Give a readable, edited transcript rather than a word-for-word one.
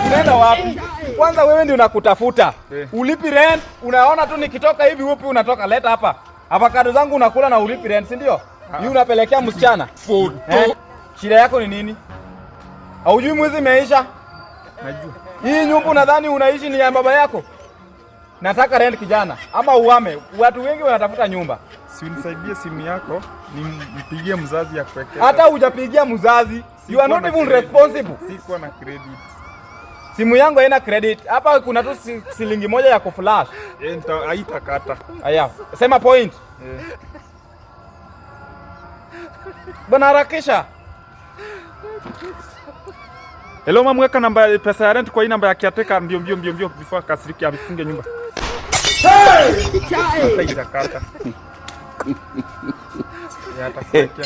Unaenda wapi? Kwanza wewe ndio unakutafuta. Ulipi rent, unaona tu nikitoka hivi upi unatoka leta hapa. Avocado zangu unakula na ulipi rent, si ndio? Hii unapelekea msichana. Shida yako ni nini? Haujui mwezi imeisha? Najua. Hii nyumba unadhani unaishi ni ya baba yako? Nataka rent kijana ama uame. Watu wengi wanatafuta nyumba. Si unisaidie simu yako, nimpigie mzazi ya kuwekeza. Hata hujapigia mzazi. You are not even responsible. Sikuwa na credit. Simu yangu haina credit. Hapa kuna tu shilingi moja ya kuflash. Haitakata. Aya, sema point. Bwana harakisha. Hello mama, weka namba ya pesa ya rent kwa hii namba ya kiateka mbio before kasiriki afunge nyumba. Hey! Haitakata. Ya atakuwekea.